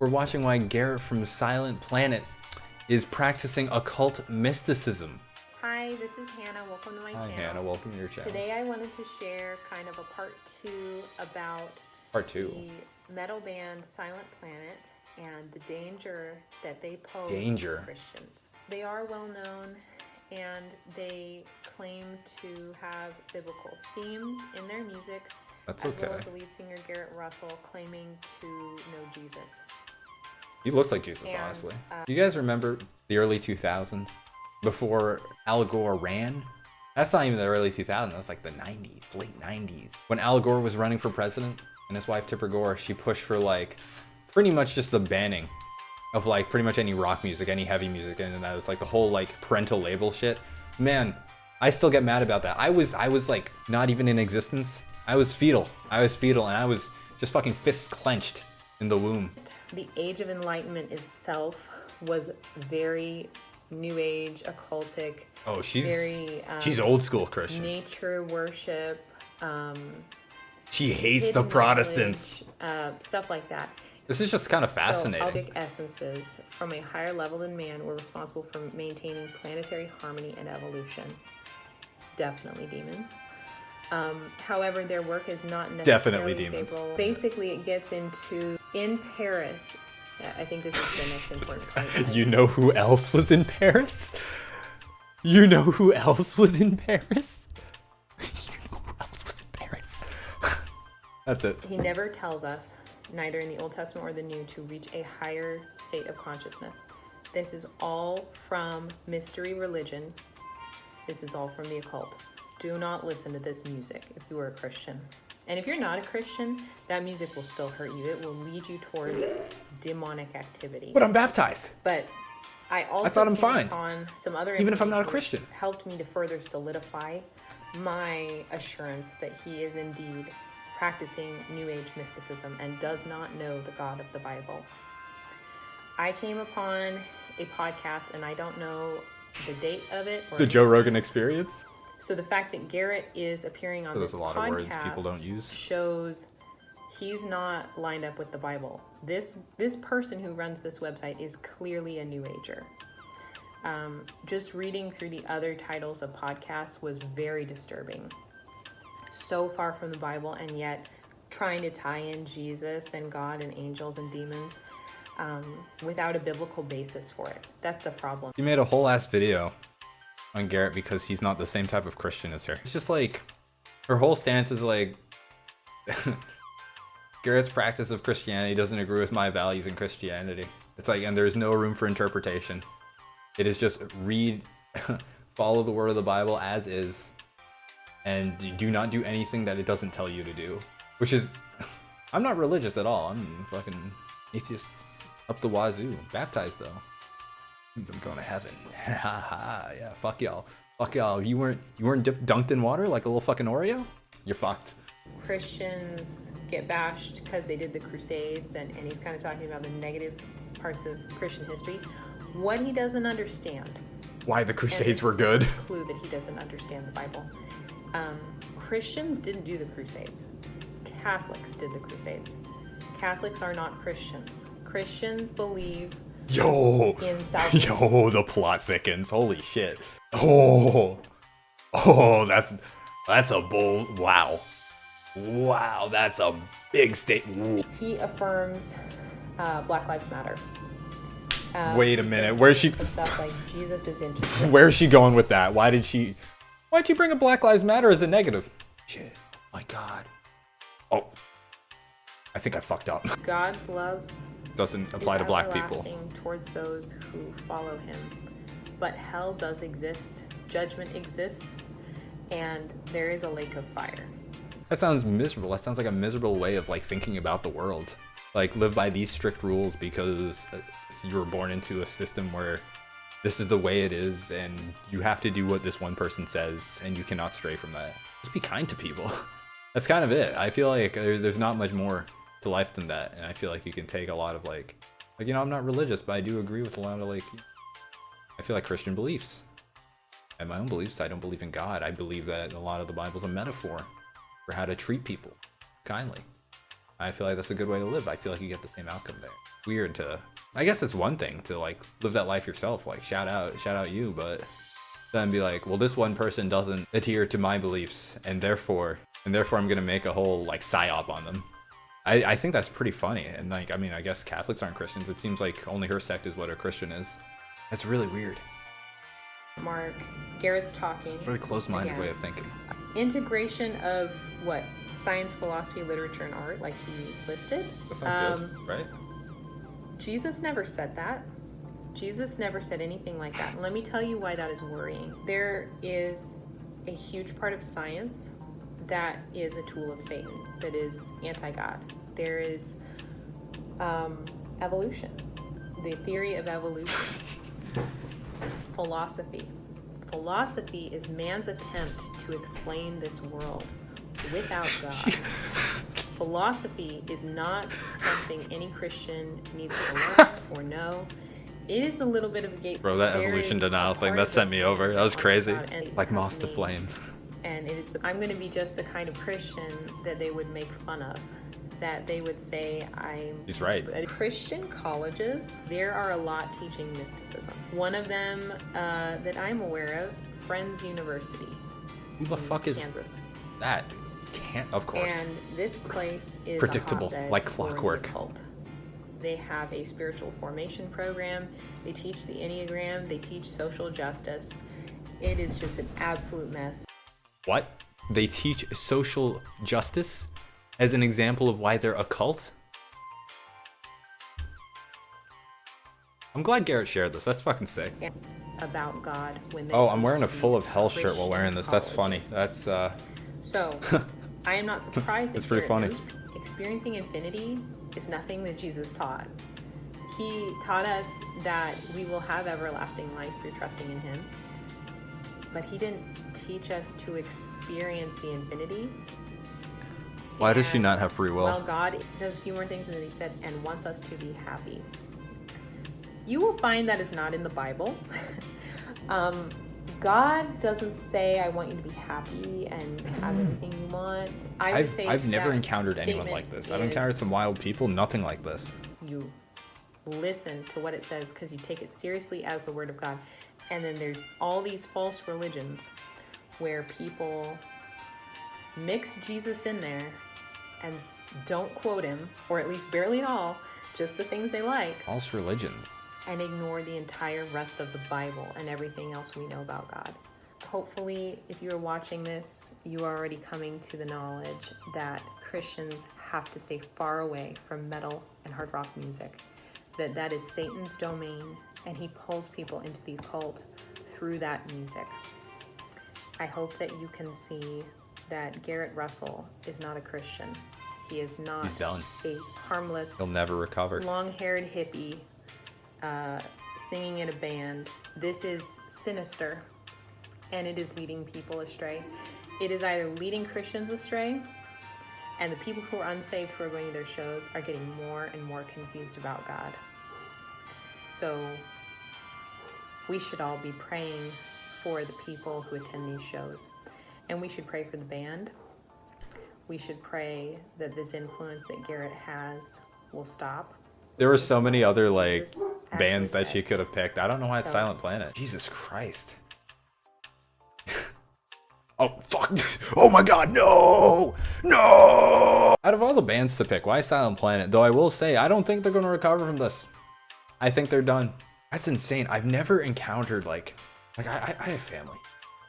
We're watching why Garrett from Silent Planet is practicing occult mysticism. Hi, this is Hannah. Welcome to my channel. Hi Hannah, welcome to your channel. Today I wanted to share kind of a part 2 about the metal band Silent Planet and the danger that they pose to Christians. They are well known and they claim to have biblical themes in their music. That's as okay. well as the lead singer Garrett Russell claiming to know Jesus. He looks like Jesus, honestly. You guys remember the early 2000s? Before Al Gore ran? That's not even the early 2000s, that's like the 90s, late 90s. When Al Gore was running for president and his wife Tipper Gore, she pushed for like pretty much just the banning of like pretty much any rock music, any heavy music, and that was like the whole like parental label shit. Man, I still get mad about that. I was like not even in existence. I was fetal and I was just fucking fists clenched in the womb. The Age of Enlightenment itself was very New Age, occultic. Oh, she's old school Christian. Nature worship. She hates the Protestants. Stuff like that. This is just kind of fascinating. So, Albic essences from a higher level than man were responsible for maintaining planetary harmony and evolution. Definitely demons. However, their work is not necessarily favorable. Basically, it gets into in Paris. I think this is the next important point. You know who else was in Paris? You know who else was in Paris? You know who else was in Paris? That's it. He never tells us, neither in the Old Testament or the New, to reach a higher state of consciousness. This is all from mystery religion. This is all from the occult. Do not listen to this music if you are a Christian. And if you're not a Christian, that music will still hurt you. It will lead you towards demonic activity. But I'm baptized. But I thought I'm fine. On some other even if I'm not a Christian. Helped me to further solidify my assurance that he is indeed practicing New Age mysticism and does not know the God of the Bible. I came upon a podcast, and I don't know the date of it. The Joe Rogan Experience? So the fact that Garrett is appearing on this podcast shows he's not lined up with the Bible. This person who runs this website is clearly a New Ager. Just reading through the other titles of podcasts was very disturbing. So far from the Bible, and yet trying to tie in Jesus and God and angels and demons without a biblical basis for it. That's the problem. You made a whole ass video on Garrett because he's not the same type of Christian as her. It's just like her whole stance is like Garrett's practice of Christianity doesn't agree with my values in Christianity. It's like, and there's no room for interpretation. It is just follow the word of the Bible as is, and do not do anything that it doesn't tell you to do. Which is, I'm not religious at all. I'm fucking atheist up the wazoo. Baptized though. Means I'm going to heaven. Yeah, fuck y'all. Fuck y'all. You weren't dunked in water like a little fucking Oreo? You're fucked. Christians get bashed because they did the Crusades, and he's kind of talking about the negative parts of Christian history. What he doesn't understand. Why the Crusades were good. A clue that he doesn't understand the Bible. Christians didn't do the Crusades. Catholics did the Crusades. Catholics are not Christians. Christians believe in salvation. Yo, the plot thickens. Holy shit. Oh, that's a bold. Wow, that's a big statement. He affirms Black Lives Matter. Wait a minute, where's she? Some stuff like Jesus is interesting. Where's she going with that? Why'd she bring up Black Lives Matter as a negative? Shit, my God. Oh, I think I fucked up. God's love doesn't apply to black people. Towards those who follow him. But hell does exist, judgment exists, and there is a lake of fire. That sounds miserable. That sounds like a miserable way of like thinking about the world. Like live by these strict rules because you were born into a system where this is the way it is and you have to do what this one person says and you cannot stray from that. Just be kind to people. That's kind of it. I feel like there's not much more to life than that, and I feel like you can take a lot of like you know, I'm not religious, but I do agree with a lot of like I feel like Christian beliefs. I have my own beliefs. I don't believe in God. I believe that a lot of the Bible's a metaphor for how to treat people kindly. I feel like that's a good way to live. I feel like you get the same outcome there. Weird to, I guess it's one thing to like live that life yourself, like shout out you, but then be like, well, this one person doesn't adhere to my beliefs, and therefore I'm gonna make a whole like psyop on them. I think that's pretty funny. And like, I mean, I guess Catholics aren't Christians. It seems like only her sect is what a Christian is. That's really weird. Mark, Garrett's talking. Very close-minded way of thinking. Integration of what? Science, philosophy, literature, and art, like he listed. That sounds good, right? Jesus never said that. Jesus never said anything like that. And let me tell you why that is worrying. There is a huge part of science that is a tool of Satan, that is anti-God. There is evolution, the theory of evolution. Philosophy. Philosophy is man's attempt to explain this world without God. Philosophy is not something any Christian needs to learn or know. It is a little bit of a gateway. Bro, that evolution denial thing, that sent me over. That was crazy. Like moss to flame. And it is I'm going to be just the kind of Christian that they would make fun of. That they would say He's right. At Christian colleges, there are a lot teaching mysticism. One of them that I'm aware of, Friends University. Who the fuck is Kansas. That? Can't, of course. And this place is predictable, like clockwork. They have a spiritual formation program. They teach the Enneagram. They teach social justice. It is just an absolute mess. What? They teach social justice as an example of why they're a cult? I'm glad Garrett shared this. That's fucking sick. About God when they I'm wearing a full of hell shirt while wearing this. That's funny. That's So, I am not surprised that that's pretty funny. Experiencing infinity is nothing that Jesus taught. He taught us that we will have everlasting life through trusting in him. But he didn't teach us to experience the infinity. Why does she not have free will? Well, God says a few more things, and then he said, and wants us to be happy. You will find that is not in the Bible. God doesn't say, I want you to be happy and have everything you want. I've never encountered anyone like this. I've encountered some wild people, nothing like this. You listen to what it says because you take it seriously as the word of God. And then there's all these false religions where people mix Jesus in there and don't quote him, or at least barely at all, just the things they like. False religions. And ignore the entire rest of the Bible and everything else we know about God. Hopefully, if you are watching this, you are already coming to the knowledge that Christians have to stay far away from metal and hard rock music. That is Satan's domain, and he pulls people into the occult through that music. I hope that you can see that Garrett Russell is not a Christian. He is not He's done. A harmless, he'll never recover. Long-haired hippie singing in a band. This is sinister, and it is leading people astray. It is either leading Christians astray, and the people who are unsaved who are going to their shows are getting more and more confused about God. So we should all be praying for the people who attend these shows. And we should pray for the band. We should pray that this influence that Garrett has will stop. There were so many other like bands that she could have picked. I don't know why it's Silent Planet. Jesus Christ. Oh, fuck. Oh my god, no! No! Out of all the bands to pick, why Silent Planet? Though I will say, I don't think they're going to recover from this. I think they're done. That's insane. I've never encountered like I have family.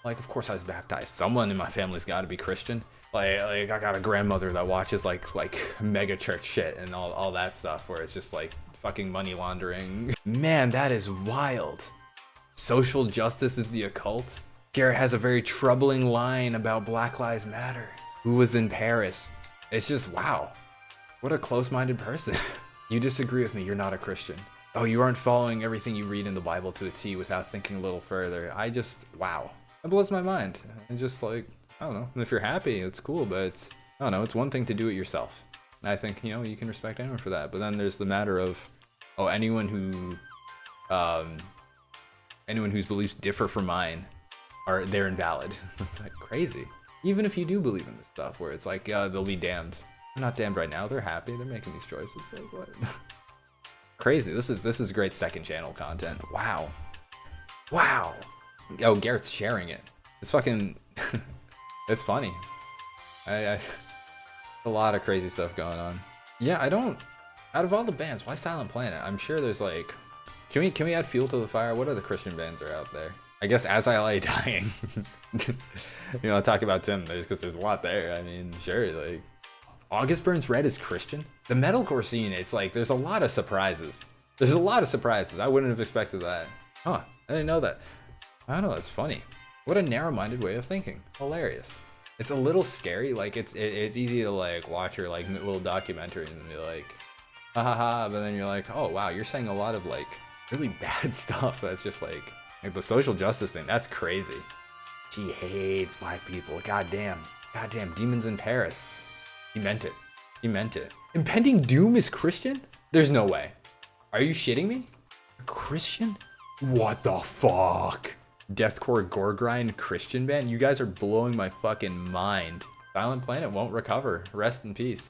Like, of course I was baptized. Someone in my family's got to be Christian. Like I got a grandmother that watches like mega church shit and all that stuff where it's just like fucking money laundering. Man, that is wild. Social justice is the occult. Garrett has a very troubling line about Black Lives Matter. Who was in Paris? It's just, wow. What a close-minded person. You disagree with me, you're not a Christian. Oh, you aren't following everything you read in the Bible to a T without thinking a little further. Wow. It blows my mind. And just like, I don't know. If you're happy, it's cool, but it's, I don't know, it's one thing to do it yourself. I think, you know, you can respect anyone for that. But then there's the matter of, anyone whose beliefs differ from mine, they're invalid. It's like crazy. Even if you do believe in this stuff where it's like, they'll be damned. They're not damned right now. They're happy. They're making these choices. Like, what? Crazy. This is great second channel content. Wow. Wow. Oh, Garrett's sharing it. It's fucking... it's funny. A lot of crazy stuff going on. Yeah, I don't... Out of all the bands, why Silent Planet? I'm sure there's like... Can we add fuel to the fire? What other Christian bands are out there? I guess As I Lay Dying. You know, talk about Tim, because there's a lot there. I mean, sure, like... August Burns Red is Christian? The metalcore scene, it's like, there's a lot of surprises. There's a lot of surprises. I wouldn't have expected that. Huh, I didn't know that. I don't know, that's funny. What a narrow-minded way of thinking. Hilarious. It's a little scary, like, it's easy to, like, watch your, like, little documentary and be like, ha ha ha, but then you're like, oh, wow, you're saying a lot of, like, really bad stuff that's just, like the social justice thing, that's crazy. She hates black people, goddamn. Goddamn, Demons in Paris. He meant it. He meant it. Impending Doom is Christian? There's no way. Are you shitting me? A Christian? What the fuck? Deathcore gore grind Christian band? You guys are blowing my fucking mind. Silent Planet won't recover. Rest in peace.